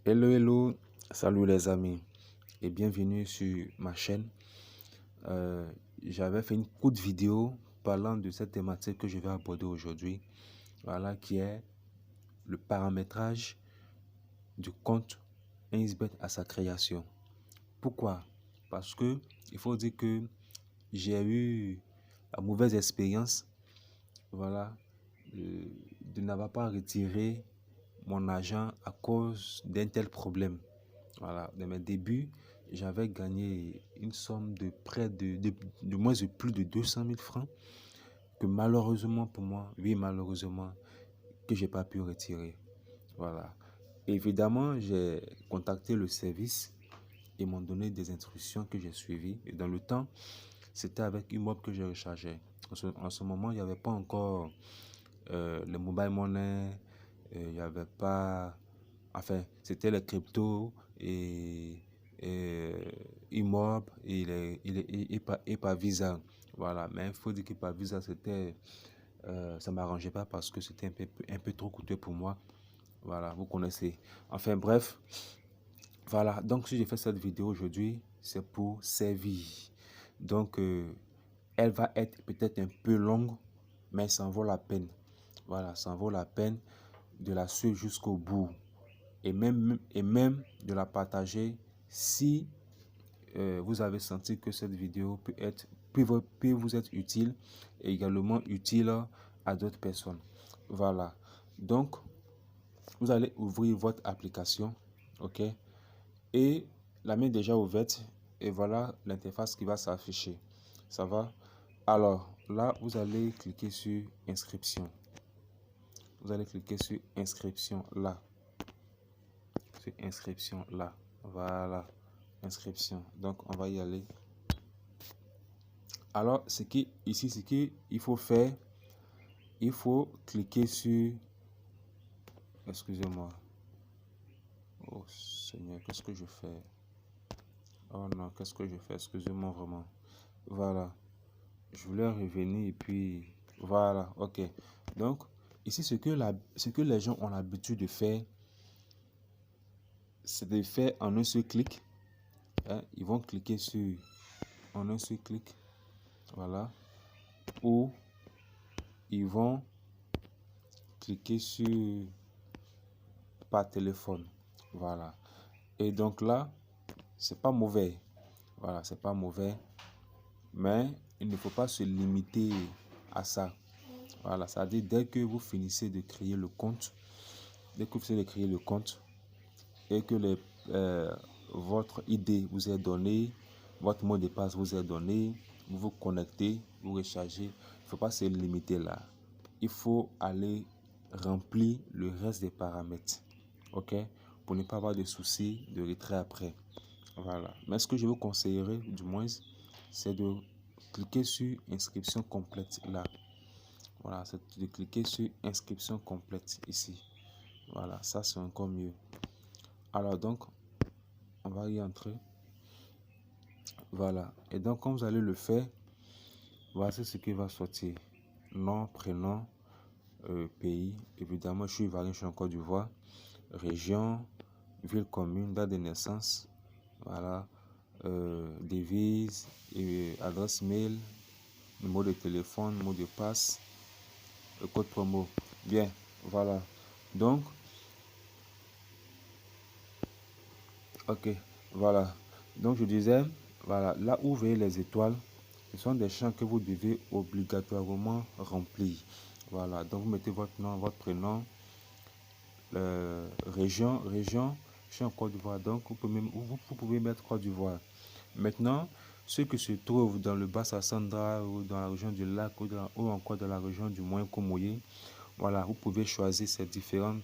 Hello, hello, salut les amis et bienvenue sur ma chaîne. J'avais fait une courte vidéo parlant de cette thématique que je vais aborder aujourd'hui, voilà, qui est le paramétrage du compte 1xBet à sa création. Pourquoi? Parce que il faut dire que j'ai eu la mauvaise expérience, voilà, de n'avoir pas retiré mon argent à cause d'un tel problème. Voilà, dans mes débuts, j'avais gagné une somme de près de moins de plus de 200 000 francs que malheureusement pour moi, oui malheureusement, que j'ai pas pu retirer. Voilà. Évidemment, j'ai contacté le service et m'ont donné des instructions que j'ai suivies. Et dans le temps, c'était avec une mob que j'ai rechargé. En ce moment, il n'y avait pas encore le mobile money, il n'y avait pas... Enfin, c'était les cryptos et Imob et par Visa. Voilà, mais il faut dire que par Visa, c'était, ça ne m'arrangeait pas parce que c'était un peu trop coûteux pour moi. Voilà, vous connaissez. Enfin, bref, voilà. Donc, si j'ai fait cette vidéo aujourd'hui, c'est pour servir. Donc, elle va être peut-être un peu longue, mais ça en vaut la peine. Voilà, ça en vaut la peine de la suivre jusqu'au bout. Et même de la partager si vous avez senti que cette vidéo peut vous être utile et également utile à d'autres personnes. Voilà. Donc, vous allez ouvrir votre application, ok? Et la main est déjà ouverte et voilà l'interface qui va s'afficher. Ça va? Alors, là, vous allez cliquer sur inscription. Vous allez cliquer sur inscription là. Inscription là, voilà, inscription. Donc on va y aller. Alors ce qui il faut faire, il faut cliquer sur, excusez-moi, oh Seigneur, qu'est-ce que je fais? Oh non, qu'est-ce que je fais? Excusez-moi vraiment. Voilà, je voulais revenir et puis voilà, ok. Donc ici ce que les gens ont l'habitude de faire, c'est de faire en un seul clic, hein. Ils vont cliquer sur en un seul clic, voilà, ou ils vont cliquer sur par téléphone, voilà. Et donc là, c'est pas mauvais, voilà, c'est pas mauvais, mais il ne faut pas se limiter à ça, voilà. Ça veut dire dès que vous finissez de créer le compte, et que votre ID vous est donné, votre mot de passe vous est donné, vous vous connectez, vous rechargez. Il ne faut pas se limiter là. Il faut aller remplir le reste des paramètres, ok, pour ne pas avoir de soucis de retrait après. Voilà. Mais ce que je vous conseillerais, du moins, c'est de cliquer sur inscription complète là. Voilà, c'est de cliquer sur inscription complète ici. Voilà, ça c'est encore mieux. Alors donc, on va y entrer. Voilà. Et donc, quand vous allez le faire, voici ce qui va sortir. Nom, prénom, pays. Évidemment, je suis ivoirien, je suis en Côte d'Ivoire. Région, ville, commune, date de naissance. Voilà. Devise, adresse mail, numéro de téléphone, mot de passe, code promo. Bien, voilà. Donc, ok, voilà. Donc, je disais, voilà, là où vous voyez les étoiles, ce sont des champs que vous devez obligatoirement remplir. Voilà, donc vous mettez votre nom, votre prénom, région, je suis en Côte d'Ivoire, donc vous pouvez mettre Côte d'Ivoire. Maintenant, ceux qui se trouvent dans le Bas-Sassandra ou dans la région du lac ou encore dans la région du Moyen-Comoyé, voilà, vous pouvez choisir ces différentes,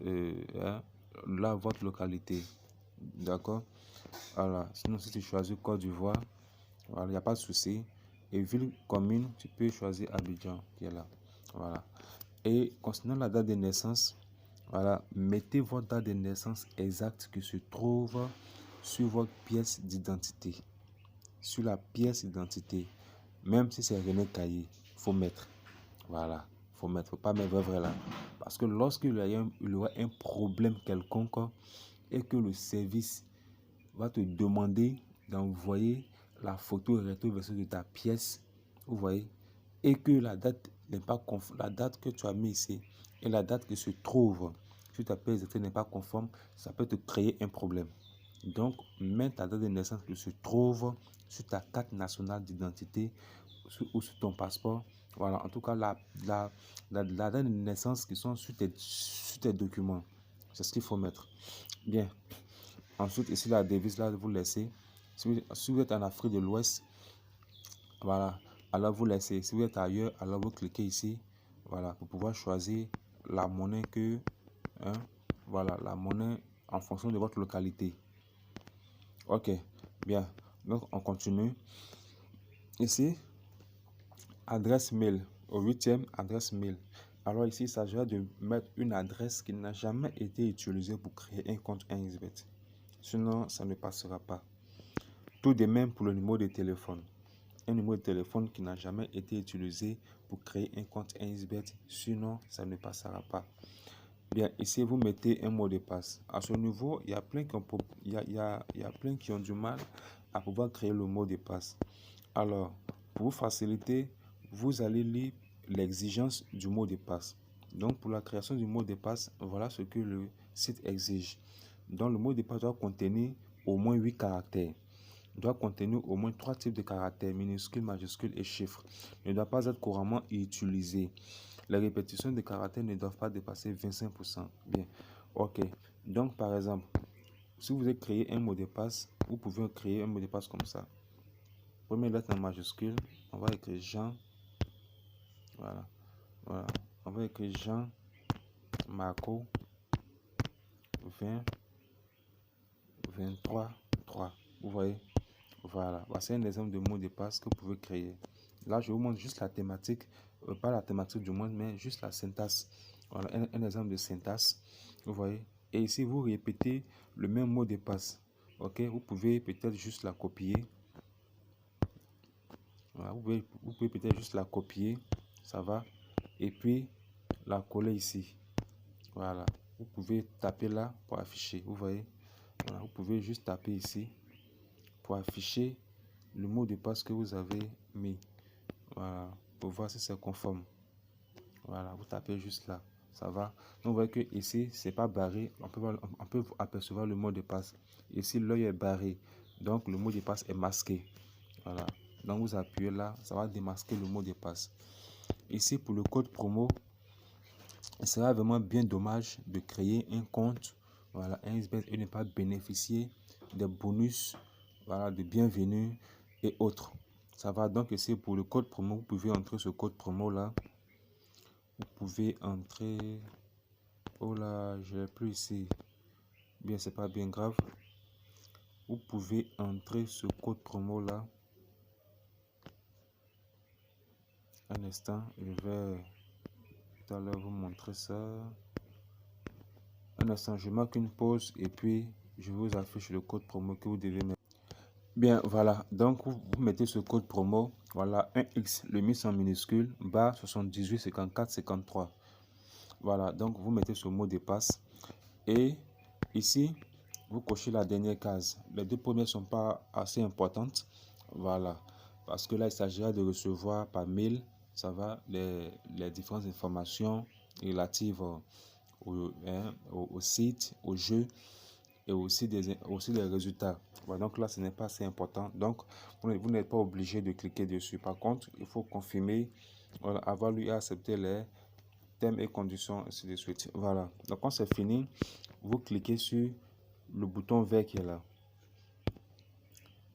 hein, là, votre localité. D'accord? Voilà, sinon si tu choisis Côte d'Ivoire, voilà, il n'y a pas de souci. Et ville commune, tu peux choisir Abidjan, qui est là. Voilà. Et concernant la date de naissance, voilà, mettez votre date de naissance exacte qui se trouve sur votre pièce d'identité. Sur la pièce d'identité. Même si c'est René Caillé, il faut mettre. Voilà. Faut pas mettre vrai là. Parce que lorsqu'il y aura un problème quelconque, et que le service va te demander d'envoyer la photo recto verso de ta pièce, vous voyez, et que la date n'est pas conforme, la date que tu as mis ici et la date qui se trouve sur ta pièce d'identité n'est pas conforme, ça peut te créer un problème. Donc, mets ta date de naissance qui se trouve sur ta carte nationale d'identité ou sur ton passeport. Voilà, en tout cas, la date de naissance qui sont sur tes documents. C'est ce qu'il faut mettre. Bien. Ensuite, ici, la devise, là, vous laissez. Si vous êtes en Afrique de l'Ouest, voilà, alors vous laissez. Si vous êtes ailleurs, alors vous cliquez ici, voilà, pour pouvoir choisir la monnaie que, hein, voilà, la monnaie en fonction de votre localité. Ok, bien. Donc, on continue. Ici, adresse mail, au 8e, adresse mail. Alors ici, il s'agira de mettre une adresse qui n'a jamais été utilisée pour créer un compte 1xBet. Sinon, ça ne passera pas. Tout de même pour le numéro de téléphone. Un numéro de téléphone qui n'a jamais été utilisé pour créer un compte 1xBet. Sinon, ça ne passera pas. Bien, ici, vous mettez un mot de passe. À ce niveau, il y a plein qui ont du mal à pouvoir créer le mot de passe. Alors, pour vous faciliter, vous allez lire l'exigence du mot de passe. Donc, pour la création du mot de passe, voilà ce que le site exige. Donc, le mot de passe doit contenir au moins 8 caractères. Il doit contenir au moins 3 types de caractères, minuscules, majuscules et chiffres. Il ne doit pas être couramment utilisé. Les répétitions de caractères ne doivent pas dépasser 25%. Bien, ok. Donc, par exemple, si vous voulez créer un mot de passe, vous pouvez créer un mot de passe comme ça. Première lettre en majuscule, on va écrire Jean. Voilà. Voilà. On va écrire Jean Marco 20 23 3. Vous voyez? Voilà. Voici un exemple de mot de passe que vous pouvez créer. Là, je vous montre juste la thématique, pas la thématique du monde, mais juste la syntaxe. Voilà, un exemple de syntaxe. Vous voyez? Et ici, vous répétez le même mot de passe. Ok? Vous pouvez peut-être juste la copier. Voilà, vous pouvez peut-être juste la copier. Ça va? Et puis, la coller ici. Voilà. Vous pouvez taper là pour afficher. Vous voyez? Voilà, vous pouvez juste taper ici pour afficher le mot de passe que vous avez mis. Voilà, pour voir si c'est conforme. Voilà, vous tapez juste là. Ça va. Donc, vous voyez que ici, c'est pas barré. On peut apercevoir le mot de passe. Ici, l'œil est barré. Donc, le mot de passe est masqué. Voilà. Donc, vous appuyez là. Ça va démasquer le mot de passe. Ici, pour le code promo, il sera vraiment bien dommage de créer un compte. Voilà, 1xBet et ne pas bénéficier des bonus. Voilà, de bienvenue et autres. Ça va. Donc, ici, pour le code promo, vous pouvez entrer ce code promo là. Vous pouvez entrer. Oh là, je l'ai plus ici. Bien, c'est pas bien grave. Vous pouvez entrer ce code promo là. Un instant, je vais tout à l'heure vous montrer ça. Un instant, je marque une pause et puis je vous affiche le code promo que vous devez mettre. Bien, voilà. Donc, vous mettez ce code promo. Voilà, 1X, le mis en minuscule, barre 78 54 53. Voilà, donc vous mettez ce mot de passe. Et ici, vous cochez la dernière case. Les deux premières ne sont pas assez importantes. Voilà. Parce que là, il s'agira de recevoir par mail, ça va, les différentes informations relatives au site, au jeu et aussi les résultats. Voilà, donc là, ce n'est pas assez important. Donc, vous n'êtes pas obligé de cliquer dessus. Par contre, il faut confirmer, voilà, avoir lui accepter les thèmes et conditions, ainsi de suite. Voilà. Donc, quand c'est fini, vous cliquez sur le bouton vert qui est là.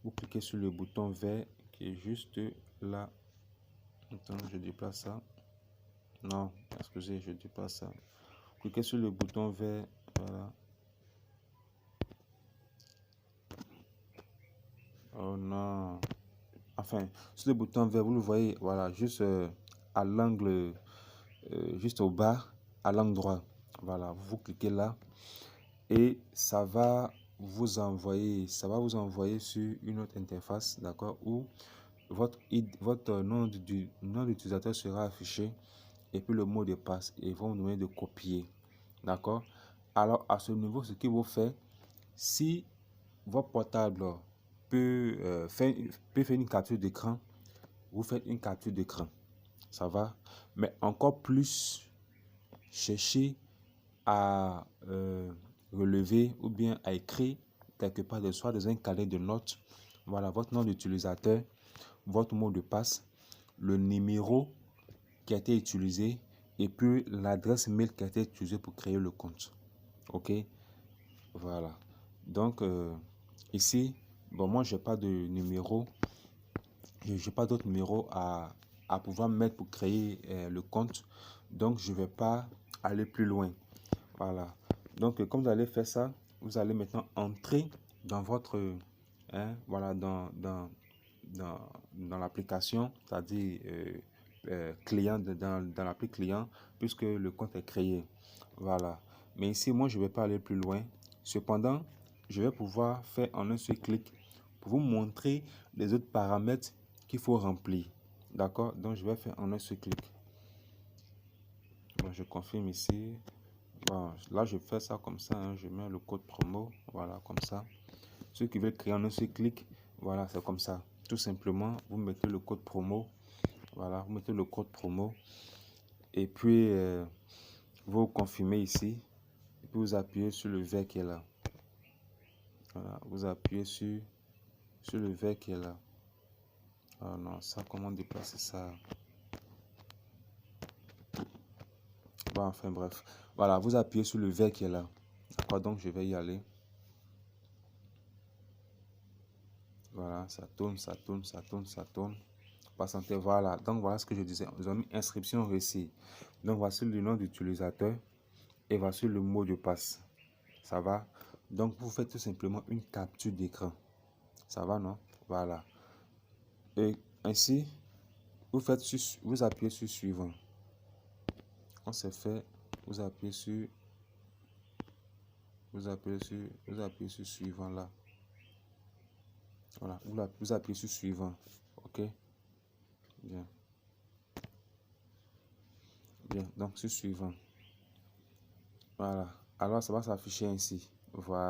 Vous cliquez sur le bouton vert qui est juste là. Attends, je déplace ça. Non, excusez, je déplace ça. Cliquez sur le bouton vert. Voilà. Oh non. Enfin, sur le bouton vert, vous le voyez, voilà, juste à l'angle, juste au bas, à l'angle droit. Voilà, vous cliquez là et ça va vous envoyer sur une autre interface, d'accord, où votre nom d'utilisateur sera affiché et puis le mot de passe et ils vont vous demander de copier, d'accord. Alors à ce niveau, ce qu'il vous fait, Si votre portable peut faire une capture d'écran, vous faites une capture d'écran. Ça va? Mais encore plus, cherchez à relever ou bien à écrire quelque part, soit dans un cahier de notes, voilà, votre nom d'utilisateur, votre mot de passe, le numéro qui a été utilisé et puis l'adresse mail qui a été utilisée pour créer le compte. Ok, voilà. Donc ici, bon, moi j'ai pas de numéro, j'ai pas d'autre numéro à pouvoir mettre pour créer le compte, donc je vais pas aller plus loin. Voilà. Donc comme vous allez faire ça, vous allez maintenant entrer dans votre voilà, dans l'application, c'est-à-dire client, dans l'appli client, puisque le compte est créé. Voilà. Mais ici, moi, je ne vais pas aller plus loin. Cependant, je vais pouvoir faire en un seul clic pour vous montrer les autres paramètres qu'il faut remplir. D'accord? Donc, je vais faire en un seul clic. Bon, je confirme ici. Bon, là, je fais ça comme ça. Hein. Je mets le code promo. Voilà, comme ça. Ceux qui veulent créer en un seul clic, voilà, c'est comme ça. Tout simplement, vous mettez le code promo. Voilà, vous mettez le code promo. Et puis, vous confirmez ici. Et puis, vous appuyez sur le vert qui est là. Voilà, vous appuyez sur le vert qui est là. Oh non, ça, comment déplacer ça? Bon, enfin bref. Voilà, vous appuyez sur le vert qui est là. D'accord, donc je vais y aller. Voilà, ça tourne, ça tourne, ça tourne, ça tourne. Patientez, voilà. Donc voilà ce que je disais. Nous avons mis inscription réussie. Donc voici le nom d'utilisateur et voici le mot de passe. Ça va? Donc vous faites tout simplement une capture d'écran. Ça va, non? Voilà. Et ainsi, vous appuyez sur suivant. Quand c'est fait, vous appuyez sur suivant là. Voilà, vous appuyez sur suivant. Ok? Bien. Bien, donc sur suivant. Voilà. Alors ça va s'afficher ainsi. Voilà.